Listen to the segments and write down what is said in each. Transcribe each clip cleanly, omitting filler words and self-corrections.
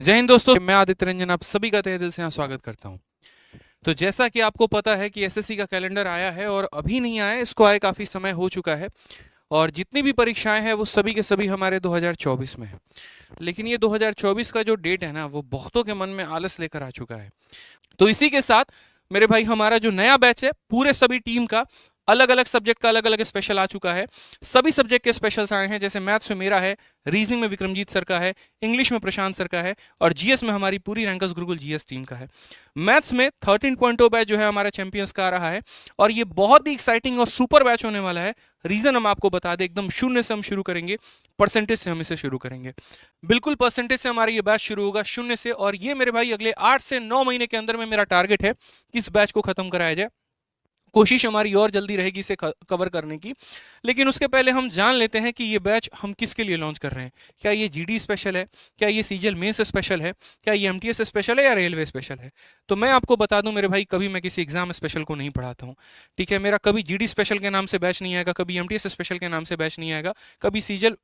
जय हिंद दोस्तों, मैं आदित्य रंजन आप सभी का तहे दिल से यहाँ स्वागत करता हूँ। तो जैसा कि आपको पता है कि एसएससी का कैलेंडर आया है और अभी नहीं आया, इसको आए काफ़ी समय हो चुका है। और जितनी भी परीक्षाएं हैं वो सभी के सभी हमारे 2024 में है। लेकिन ये 2024 का जो डेट है ना, वो बहुतों के मन में आलस लेकर आ चुका है। तो इसी के साथ मेरे भाई हमारा जो नया बैच है, पूरे सभी टीम का अलग अलग सब्जेक्ट का अलग अलग स्पेशल आ चुका है। सभी सब्जेक्ट के स्पेशल्स आए हैं, जैसे मैथ्स में मेरा है, रीजनिंग में विक्रमजीत सर का है, इंग्लिश में प्रशांत सर का है और जीएस में हमारी पूरी रैंकर्स गुरुकुल जीएस टीम का है। मैथ्स में 13.0 बैच जो है हमारा चैंपियंस का आ रहा है और ये बहुत ही एक्साइटिंग और सुपर बैच होने वाला है। रीजन हम आपको बता दें, एकदम शून्य से हम शुरू करेंगे, परसेंटेज से हम इसे शुरू करेंगे। बिल्कुल परसेंटेज से हमारा ये बैच शुरू होगा, शून्य से। और ये मेरे भाई अगले 8 से 9 महीने के अंदर में मेरा टारगेट है कि इस बैच को खत्म कराया जाए। कोशिश हमारी और जल्दी रहेगी इसे कवर करने की। लेकिन उसके पहले हम जान लेते हैं कि ये बैच हम किसके लिए लॉन्च कर रहे हैं। क्या ये जीडी स्पेशल है, क्या ये सीजीएल मेंस स्पेशल है, क्या ये एमटीएस स्पेशल है या रेलवे स्पेशल है। तो मैं आपको बता दूं मेरे भाई, कभी मैं किसी एग्जाम स्पेशल को नहीं पढ़ाता हूं। ठीक है, मेरा कभी जीडी स्पेशल के नाम से बैच नहीं आएगा, कभी एमटीएस स्पेशल के नाम से बैच नहीं आएगा, कभी सीजीएल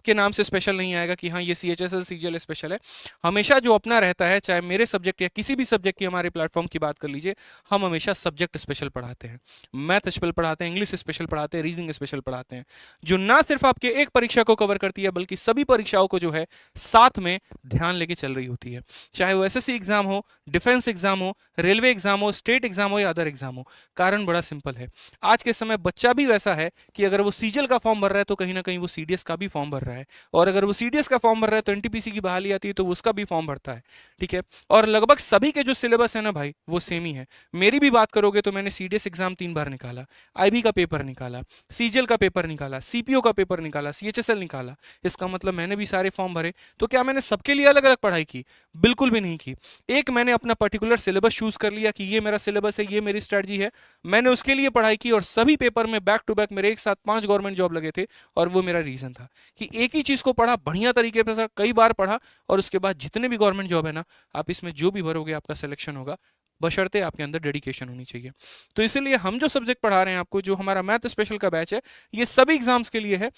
के नाम से स्पेशल नहीं आएगा कि हाँ ये सीएचएसएल सीजीएल स्पेशल है। हमेशा जो अपना रहता है, चाहे मेरे सब्जेक्ट या किसी भी सब्जेक्ट की हमारे प्लेटफॉर्म की बात कर लीजिए, हम हमेशा सब्जेक्ट स्पेशल पढ़ाते हैं, मैथ स्पेशल पढ़ाते हैं, इंग्लिश स्पेशल पढ़ाते हैं, रीजनिंग स्पेशल पढ़ाते हैं, जो ना सिर्फ आपके एक परीक्षा को कवर करती है बल्कि सभी परीक्षाओं को जो है साथ में ध्यान लेके चल रही होती है। चाहे वो एसएससी एग्जाम हो, डिफेंस एग्जाम हो, रेलवे एग्जाम हो, स्टेट एग्जाम हो या अदर एग्जाम हो। कारण बड़ा सिंपल है, आज के समय बच्चा भी वैसा है कि अगर वो सीजीएल का फॉर्म भर रहा है तो कहीं ना कहीं वो सीडीएस का भी फॉर्म भर रहा है, और अगर वो सीडीएस का फॉर्म भर रहा है तो एनटीपीसी की बहाली आती है तो उसका भी फॉर्म भरता है। ठीक है, और लगभग सभी के जो सिलेबस है ना भाई, वो सेम ही है। मेरी भी बात करोगे तो मैंने सीडीएस एग्जाम 3 बार निकाला, आईबी का पेपर निकाला, सीजीएल का पेपर निकाला, सीपीओ का पेपर निकाला, सीएचएसएल निकाला। इसका मतलब मैंने भी सारे फॉर्म भरे। तो क्या मैंने सबके लिए अलग अलग पढ़ाई की? बिल्कुल भी नहीं की। एक मैंने अपना पर्टिकुलर सिलेबस चूज कर लिया कि ये मेरा सिलेबस है, ये मेरी स्ट्रेटजी है, मैंने उसके लिए पढ़ाई की और सभी पेपर में बैक टू बैक मेरे एक साथ 5 गवर्नमेंट जॉब लगे थे। और वो मेरा रीजन था कि एक ही चीज को पढ़ा बढ़िया तरीके से, सर कई बार पढ़ा, और उसके बाद जितने भी गवर्नमेंट जॉब है ना, आप इसमें जो भी भरोगे आपका सिलेक्शन होगा, बशर्ते आपके अंदर डेडिकेशन होनी चाहिए। तो इसीलिए हम जो सब्जेक्ट पढ़ा रहे हैं आपको, जो हमारा मैथ स्पेशल का बैच है, ये सभी एग्जाम्स के लिए है,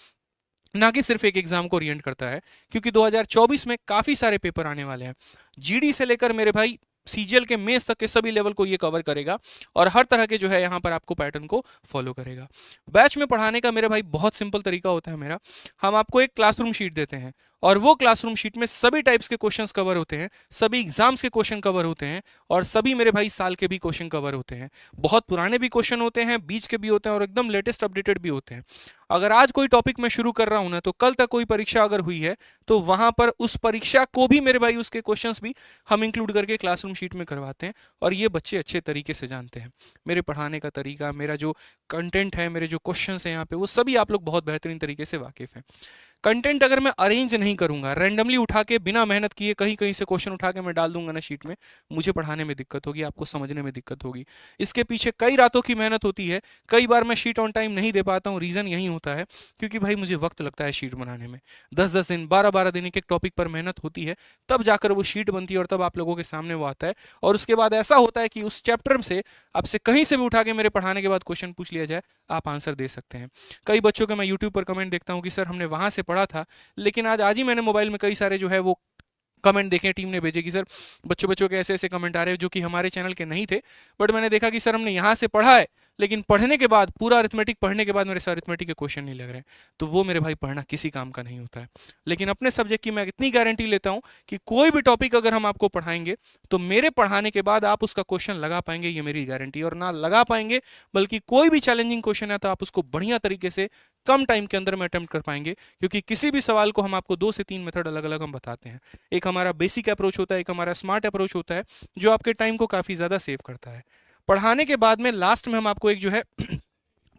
ना कि सिर्फ एक एग्जाम को ओरिएंट करता है। क्योंकि 2024 में काफी सारे पेपर आने वाले हैं, जीडी से लेकर मेरे भाई सीजीएल के मेंस तक के सभी लेवल को ये कवर करेगा और हर तरह के जो है यहाँ पर आपको पैटर्न को फॉलो करेगा। बैच में पढ़ाने का मेरे भाई बहुत सिंपल तरीका होता है मेरा। हम आपको एक क्लासरूम शीट देते हैं और वो क्लासरूम शीट में सभी टाइप्स के क्वेश्चंस कवर होते हैं, सभी एग्जाम्स के क्वेश्चन कवर होते हैं और सभी मेरे भाई साल के भी क्वेश्चन कवर होते हैं। बहुत पुराने भी क्वेश्चन होते हैं, बीच के भी होते हैं और एकदम लेटेस्ट अपडेटेड भी होते हैं। अगर आज कोई टॉपिक मैं शुरू कर रहा हूं ना, तो कल तक कोई परीक्षा अगर हुई है तो वहां पर उस परीक्षा को भी मेरे भाई उसके क्वेश्चंस भी हम इंक्लूड करके क्लासरूम शीट में करवाते हैं। और ये बच्चे अच्छे तरीके से जानते हैं मेरे पढ़ाने का तरीका, मेरा जो कंटेंट है, मेरे जो क्वेश्चंस हैं यहाँ पे, वो सभी आप लोग बहुत बेहतरीन तरीके से वाकिफ हैं। कंटेंट अगर मैं अरेंज नहीं करूंगा, रैंडमली उठा के बिना मेहनत किए कहीं कहीं से क्वेश्चन उठा के मैं डाल दूंगा ना शीट में, मुझे पढ़ाने में दिक्कत होगी, आपको समझने में दिक्कत होगी। इसके पीछे कई रातों की मेहनत होती है, कई बार मैं शीट ऑन टाइम नहीं दे पाता हूँ। रीजन यही होता है क्योंकि भाई मुझे वक्त लगता है शीट बनाने में, 10-10 दिन, 12-12 दिन एक एक टॉपिक पर मेहनत होती है, तब जाकर वो शीट बनती है और तब आप लोगों के सामने वो आता है। और उसके बाद ऐसा होता है कि उस चैप्टर से आपसे कहीं से भी उठा के मेरे पढ़ाने के बाद क्वेश्चन पूछ लिया जाए, आप आंसर दे सकते हैं। कई बच्चों के मैं यूट्यूब पर कमेंट देखता हूँ कि सर हमने वहां से पढ़ा था, लेकिन आज ही मैंने मोबाइल में कई सारे जो है वो कमेंट देखे, टीम ने भेजे कि सर बच्चों के ऐसे ऐसे कमेंट आ रहे हैं जो कि हमारे चैनल के नहीं थे, बट मैंने देखा कि सर हमने यहाँ से पढ़ा है, लेकिन पढ़ने के बाद पूरा अरिथमेटिक पढ़ने के बाद मेरे से अरिथमेटिक के क्वेश्चन नहीं लग रहे। तो वो मेरे भाई पढ़ना किसी काम का नहीं होता है। लेकिन अपने सब्जेक्ट की मैं इतनी गारंटी लेता हूँ कि कोई भी टॉपिक अगर हम आपको पढ़ाएंगे तो मेरे पढ़ाने के बाद आप उसका क्वेश्चन लगा पाएंगे, ये मेरी गारंटी। और ना लगा पाएंगे बल्कि कोई भी चैलेंजिंग क्वेश्चन है तो आप उसको बढ़िया तरीके से कम टाइम के अंदर में अटेम्प्ट कर पाएंगे। क्योंकि किसी भी सवाल को हम आपको 2 से 3 मेथड अलग अलग हम बताते हैं। एक हमारा बेसिक अप्रोच होता है, एक हमारा स्मार्ट अप्रोच होता है, जो आपके टाइम को काफी ज्यादा सेव करता है। पढ़ाने के बाद में लास्ट में हम आपको एक जो है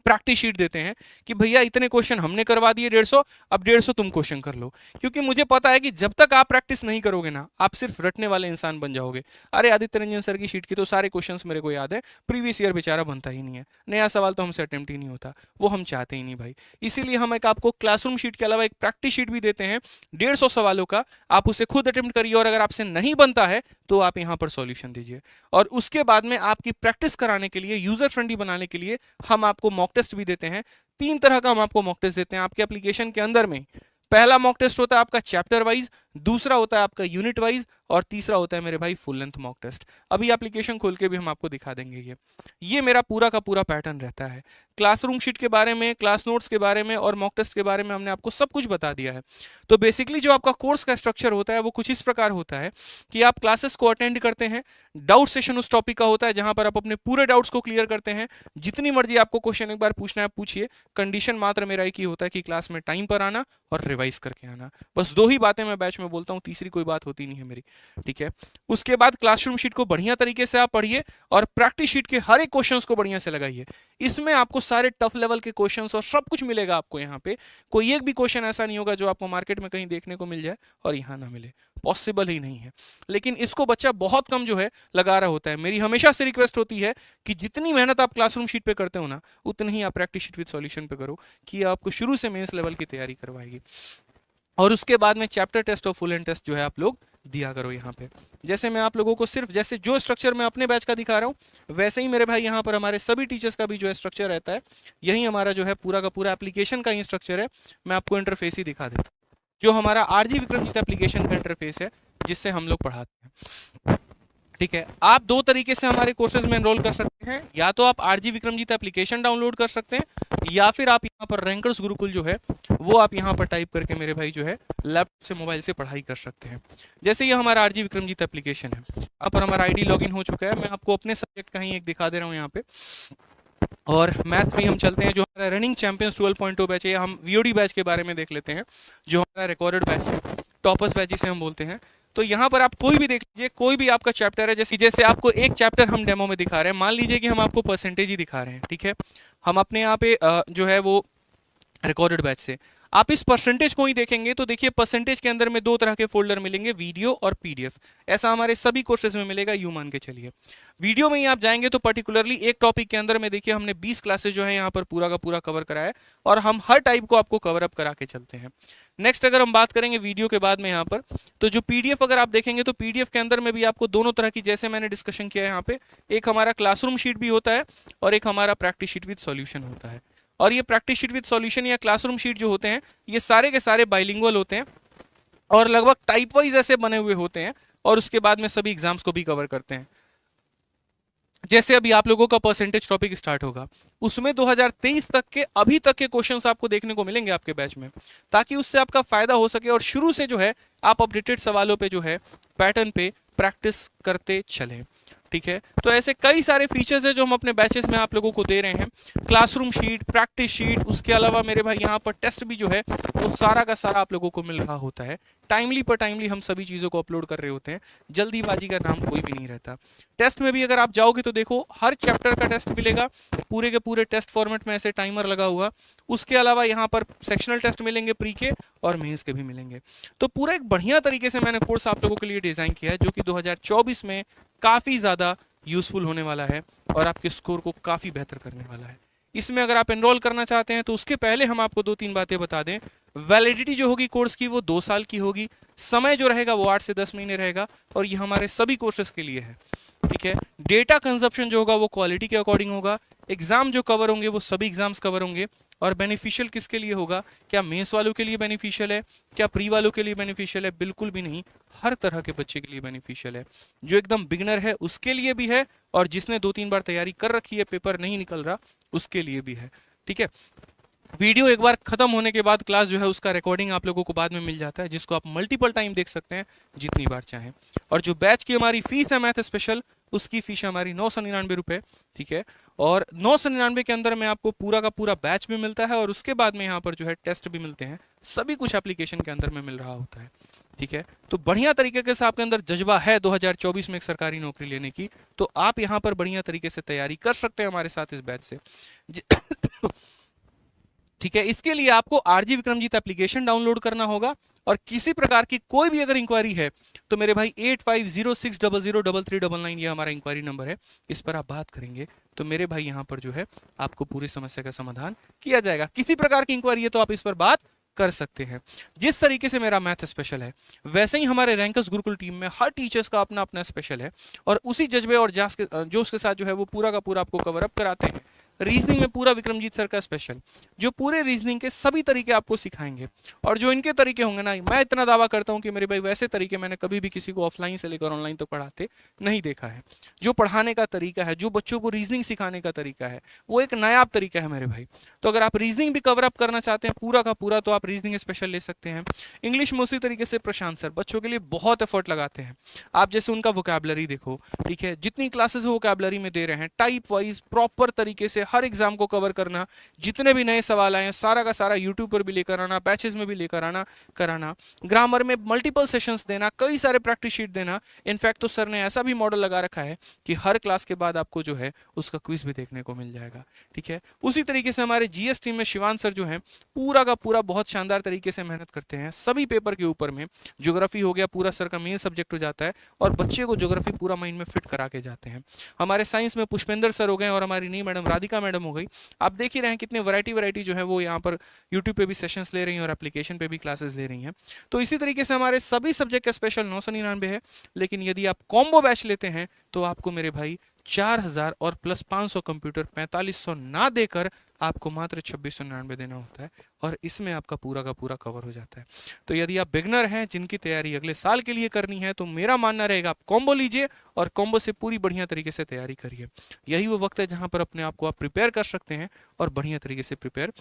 प्रैक्टिस शीट देते हैं कि भैया इतने क्वेश्चन हमने करवा दिए 150, अब 150 तुम क्वेश्चन कर लो। क्योंकि मुझे पता है कि जब तक आप प्रैक्टिस नहीं करोगे ना, आप सिर्फ रटने वाले इंसान बन जाओगे। अरे आदित्य रंजन सर की शीट की तो सारे क्वेश्चंस मेरे को याद है, प्रीवियस ईयर बेचारा बनता ही नहीं है, नया सवाल तो हमसे अटेम्प्ट ही नहीं होता, वो हम चाहते ही नहीं भाई। इसीलिए हम एक आपको क्लासरूम शीट के अलावा एक प्रैक्टिस शीट भी देते हैं 150 सवालों का। आप उसे खुद अटेम्प्ट करिए और अगर आपसे नहीं बनता है तो आप यहाँ पर सॉल्यूशन दीजिए। और उसके बाद में आपकी प्रैक्टिस कराने के लिए, यूजर फ्रेंडली बनाने के लिए हम आपको मॉक टेस्ट भी देते हैं। 3 तरह का हम आपको मॉक टेस्ट देते हैं आपके एप्लीकेशन के अंदर में। पहला मॉक टेस्ट होता है आपका चैप्टर वाइज, दूसरा होता है आपका यूनिट वाइज, और तीसरा होता है मेरे भाई फुल लेंथ मॉक टेस्ट। अभी एप्लीकेशन खोल के भी हम आपको दिखा देंगे। ये मेरा पूरा का पूरा पैटर्न रहता है। क्लासरूम शीट के बारे में, क्लास नोट्स के बारे में और मॉक टेस्ट के बारे में हमने आपको सब कुछ बता दिया है। तो बेसिकली जो आपका कोर्स का स्ट्रक्चर होता है वो कुछ इस प्रकार होता है कि आप क्लासेस को अटेंड करते हैं, डाउट सेशन उस टॉपिक का होता है जहां पर आप अपने पूरे डाउट्स को क्लियर करते हैं। जितनी मर्जी आपको क्वेश्चन एक बार पूछना है पूछिए, कंडीशन मात्र मेरा एक ही होता है कि क्लास में टाइम पर आना और रिवाइज करके आना। बस दो ही बातें मैं बैच में बोलता हूँ, तीसरी कोई बात होती नहीं है मेरी, ठीक है। उसके बाद क्लासरूम शीट को बढ़िया तरीके से आप पढ़िए और प्रैक्टिस शीट के हर एक क्वेश्चंस को बढ़िया से लगाइए। इसमें आपको सारे टफ लेवल के क्वेश्चंस और सब कुछ मिलेगा आपको यहाँ पे। कोई एक भी क्वेश्चन ऐसा नहीं होगा जो आपको मार्केट में कहीं देखने को मिल जाए और यहाँ ना मिले, पॉसिबल ही नहीं है। लेकिन इसको बच्चा बहुत कम जो है लगा रहा होता है। मेरी हमेशा से रिक्वेस्ट होती है कि जितनी मेहनत आप क्लासरूम शीट पे करते हो ना, उतनी ही आप प्रैक्टिस शीट विद सॉल्यूशन पे करो, कि आपको शुरू से मेंस लेवल की तैयारी करवाएगी। और उसके बाद में चैप्टर टेस्ट और फुल एंड टेस्ट जो है आप लोग दिया करो यहाँ पे। जैसे मैं आप लोगों को सिर्फ जैसे जो स्ट्रक्चर मैं अपने बैच का दिखा रहा हूँ, वैसे ही मेरे भाई यहाँ पर हमारे सभी टीचर्स का भी जो है स्ट्रक्चर रहता है। यही हमारा जो है पूरा का पूरा एप्लीकेशन का ही स्ट्रक्चर है। मैं आपको इंटरफेस ही दिखा देता हूँ, जो हमारा आरजी विक्रमजीत एप्लीकेशन का इंटरफेस है जिससे हम लोग पढ़ाते हैं, ठीक है। आप दो तरीके से हमारे कोर्सेज में एनरोल कर सकते हैं। या तो आप आरजी विक्रमजीत एप्लीकेशन डाउनलोड कर सकते हैं, या फिर आप यहाँ पर रैंकर्स गुरुकुल जो है वो आप यहाँ पर टाइप करके मेरे भाई जो है लैपटॉप से, मोबाइल से पढ़ाई कर सकते हैं। जैसे ये हमारा आरजी विक्रमजीत एप्लीकेशन है, यहाँ पर हमारा आईडी लॉगिन हो चुका है। मैं आपको अपने सब्जेक्ट का ही एक दिखा दे रहा हूँ यहाँ पे। और मैथ्स में हम चलते हैं, जो हमारा रनिंग चैंपियंस 12.0 बैच है। हम वीओडी बैच के बारे में देख लेते हैं, जो हमारा रिकॉर्डेड बैच है, टॉपर्स बैच जिसे हम बोलते हैं। तो यहाँ पर आप कोई भी देख लीजिए, कोई भी आपका चैप्टर है, जैसे आपको एक चैप्टर हम डेमो में दिखा रहे हैं, मान लीजिए कि हम आपको परसेंटेज ही दिखा रहे हैं, ठीक है। हम अपने यहाँ पे जो है वो रिकॉर्डेड बैच से आप इस परसेंटेज को ही देखेंगे तो देखिए परसेंटेज के अंदर में दो तरह के फोल्डर मिलेंगे, वीडियो और पीडीएफ। ऐसा हमारे सभी कोर्सेज में मिलेगा, यूं मान के चलिए। वीडियो में ही आप जाएंगे तो पर्टिकुलरली एक टॉपिक के अंदर में देखिए हमने 20 क्लासेज जो है यहाँ पर पूरा का पूरा कवर कराया है, और हम हर टाइप को आपको कवर अप करा के चलते हैं। नेक्स्ट अगर हम बात करेंगे वीडियो के बाद में यहाँ पर, तो जो पीडीएफ अगर आप देखेंगे तो पीडीएफ के अंदर में भी आपको दोनों तरह की, जैसे मैंने डिस्कशन किया है यहाँ पे, एक हमारा क्लासरूम शीट भी होता है और एक हमारा प्रैक्टिस शीट विद सॉल्यूशन होता है। और ये प्रैक्टिस शीट विद सॉल्यूशन या क्लासरूम शीट जो होते हैं, ये सारे के सारे बाइलिंगुअल होते हैं और लगभग टाइप वाइज ऐसे बने हुए होते हैं, और उसके बाद में सभी एग्जाम्स को भी कवर करते हैं। जैसे अभी आप लोगों का परसेंटेज टॉपिक स्टार्ट होगा, उसमें 2023 तक के अभी तक के क्वेश्चंस आपको देखने को मिलेंगे आपके बैच में, ताकि उससे आपका फायदा हो सके और शुरू से जो है आप अपडेटेड सवालों पे जो है पैटर्न पे प्रैक्टिस करते चलें, ठीक है। तो ऐसे कई सारे फीचर्स है जो हम अपने बैचेस में आप लोगों को दे रहे हैं। क्लासरूम शीट, प्रैक्टिस शीट, उसके अलावा मेरे भाई यहाँ पर टेस्ट भी जो है वो सारा का सारा आप लोगों को मिल रहा होता है। टाइमली पर टाइमली हम सभी चीज़ों को अपलोड कर रहे होते हैं, जल्दीबाजी का नाम कोई भी नहीं रहता। टेस्ट में भी अगर आप जाओगे तो देखो हर चैप्टर का टेस्ट मिलेगा, पूरे के पूरे टेस्ट फॉर्मेट में ऐसे टाइमर लगा हुआ। उसके अलावा यहाँ पर सेक्शनल टेस्ट मिलेंगे, प्री के और मेंस के भी मिलेंगे। तो पूरा एक बढ़िया तरीके से मैंने कोर्स आप लोगों के लिए डिजाइन किया है, जो कि 2024 में काफ़ी ज़्यादा यूजफुल होने वाला है और आपके स्कोर को काफ़ी बेहतर करने वाला है। इसमें अगर आप एनरोल करना चाहते हैं तो उसके पहले हम आपको 2-3 बातें बता दें। वैलिडिटी जो होगी कोर्स की वो 2 साल की होगी, समय जो रहेगा वो 8 से 10 महीने रहेगा, और ये हमारे सभी कोर्सेज के लिए है, ठीक है। डेटा कंजप्शन जो होगा वो क्वालिटी के अकॉर्डिंग होगा। एग्जाम जो कवर होंगे वो सभी एग्जाम्स कवर होंगे। और बेनिफिशियल किसके लिए होगा? क्या मेंस वालों के लिए बेनिफिशियल है, क्या प्री वालों के लिए बेनिफिशियल है? बिल्कुल भी नहीं, हर तरह के बच्चे के लिए बेनिफिशियल है। जो एकदम बिगनर है उसके लिए भी है, और जिसने 2-3 बार तैयारी कर रखी है, पेपर नहीं निकल रहा, उसके लिए भी है, ठीक है। वीडियो एक बार खत्म होने के बाद क्लास जो है उसका रिकॉर्डिंग आप लोगों को बाद में मिल जाता है, जिसको आप मल्टीपल टाइम देख सकते हैं जितनी बार चाहें। और जो बैच की हमारी फीस है मैथ स्पेशल, उसकी फीस है हमारी 999 रुपये, ठीक है। और 999 के अंदर में आपको पूरा का पूरा बैच भी मिलता है, और उसके बाद में यहाँ पर जो है टेस्ट भी मिलते हैं। सभी कुछ एप्लीकेशन के अंदर में मिल रहा होता है, ठीक है। तो बढ़िया तरीके से आपके अंदर जज्बा है 2024 में एक सरकारी नौकरी लेने की, तो आप यहाँ पर बढ़िया तरीके से तैयारी कर सकते हैं हमारे साथ इस बैच से, ठीक है। इसके लिए आपको आरजी विक्रमजीत एप्लीकेशन डाउनलोड करना होगा, और किसी प्रकार की कोई भी अगर इंक्वायरी है तो मेरे भाई 8506003399 ये हमारा इंक्वायरी नंबर है, इस पर आप बात करेंगे तो मेरे भाई यहाँ पर जो है आपको पूरी समस्या का समाधान किया जाएगा। किसी प्रकार की इंक्वायरी है तो आप इस पर बात कर सकते हैं। जिस तरीके से मेरा मैथ स्पेशल है, वैसे ही हमारे रैंकर्स गुरुकुल टीम में हर टीचर्स का अपना अपना स्पेशल है, और उसी जज्बे और जोश के साथ जो है वो पूरा का पूरा आपको कवर अप कराते हैं। रीजनिंग में पूरा विक्रमजीत सर का स्पेशल, जो पूरे रीजनिंग के सभी तरीके आपको सिखाएंगे। और जो इनके तरीके होंगे ना, मैं इतना दावा करता हूं कि मेरे भाई वैसे तरीके मैंने कभी भी किसी को ऑफलाइन से लेकर ऑनलाइन तक पढ़ाते नहीं देखा है। जो पढ़ाने का तरीका है, जो बच्चों को रीजनिंग सिखाने का तरीका है, वो एक नायाब तरीका है मेरे भाई। तो अगर आप रीजनिंग भी कवर अप करना चाहते हैं पूरा का पूरा, तो आप रीजनिंग स्पेशल ले सकते हैं। इंग्लिश में उसी तरीके से प्रशांत सर बच्चों के लिए बहुत एफर्ट लगाते हैं। आप जैसे उनका वोकैबुलरी देखो, ठीक है, जितनी क्लासेस वो वोकैबुलरी में दे रहे हैं, टाइप वाइज प्रॉपर तरीके से हर एग्जाम को कवर करना, जितने भी नए सवाल आए सारा का सारा यूट्यूब पर भी लेकर आना, बैचेस में भी लेकर आना, कराना, ग्रामर में मल्टीपल सेशंस देना, कई सारे प्रैक्टिस शीट देना। इनफैक्ट तो सर ने ऐसा भी मॉडल लगा रखा है कि हर क्लास के बाद आपको जो है उसका क्विज भी देखने को मिल जाएगा, ठीक है। उसी तरीके से हमारे जीएस टीम में शिवान सर जो है पूरा का पूरा बहुत शानदार तरीके से मेहनत करते हैं सभी पेपर के ऊपर में। ज्योग्राफी हो गया, पूरा सर का मेन सब्जेक्ट हो जाता है और बच्चे को ज्योग्राफी पूरा माइंड में फिट करा के जाते हैं। हमारे साइंस में पुष्पेंद्र सर हो गए और हमारी नई मैडम राधिका मैडम हो गई। आप देख ही रहे हैं कितने वैरायटी जो है वो यहाँ पर यूट्यूब पे भी सेशंस ले रही हैं और एप्लीकेशन पे भी क्लासेस ले रही हैं। तो इसी तरीके से हमारे सभी सब्जेक्ट का स्पेशल 999 है। लेकिन यदि आप कॉम्बो बैच लेते हैं तो आपको मेरे भाई 4000 और प्लस 500 कंप्यूटर 4500 ना देकर आपको मात्र 2699 देना होता है और इसमें आपका पूरा का पूरा कवर हो जाता है। तो यदि आप बिगनर हैं जिनकी तैयारी अगले साल के लिए करनी है तो मेरा मानना रहेगा आप कॉम्बो लीजिए और कॉम्बो से पूरी बढ़िया तरीके से तैयारी करिए। यही वो वक्त है जहां पर अपने आप को आप प्रिपेयर कर सकते हैं और बढ़िया तरीके से प्रिपेयर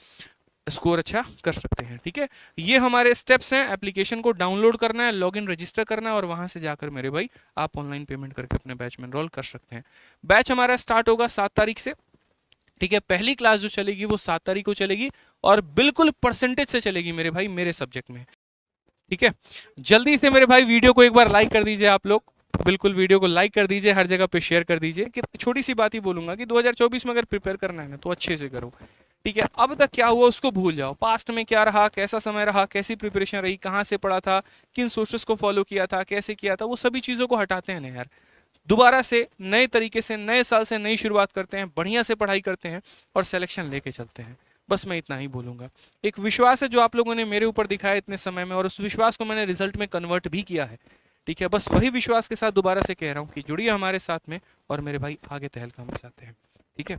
स्कोर अच्छा कर सकते हैं, ठीक है। ये हमारे स्टेप्स हैं। एप्लीकेशन को डाउनलोड करना है, लॉगिन रजिस्टर करना है और वहां से जाकर मेरे भाई आप ऑनलाइन पेमेंट करके अपने बैच में एनरोल कर सकते हैं। बैच हमारा स्टार्ट होगा 7 तारीख से, ठीक है। पहली क्लास जो चलेगी वो 7 तारीख को चलेगी और बिल्कुल परसेंटेज से चलेगी मेरे भाई मेरे सब्जेक्ट में, ठीक है। जल्दी से मेरे भाई वीडियो को एक बार लाइक कर दीजिए आप लोग, बिल्कुल वीडियो को लाइक कर दीजिए, हर जगह पे शेयर कर दीजिए। कि छोटी सी बात ही बोलूंगा कि 2024 में अगर प्रिपेयर करना है ना तो अच्छे से करो, ठीक है। अब तक क्या हुआ उसको भूल जाओ, पास्ट में क्या रहा, कैसा समय रहा, कैसी प्रिपरेशन रही, कहाँ से पढ़ा था, किन सोर्सेस को फॉलो किया था, कैसे किया था, वो सभी चीज़ों को हटाते हैं ना यार। दोबारा से नए तरीके से नए साल से नई शुरुआत करते हैं, बढ़िया से पढ़ाई करते हैं और सिलेक्शन लेके चलते हैं। बस मैं इतना ही बोलूंगा। एक विश्वास है जो आप लोगों ने मेरे ऊपर दिखाया इतने समय में और उस विश्वास को मैंने रिजल्ट में कन्वर्ट भी किया है, ठीक है। बस वही विश्वास के साथ दोबारा से कह रहा हूँ कि जुड़िए हमारे साथ में और मेरे भाई आगे तहलका मचाते हैं, ठीक है।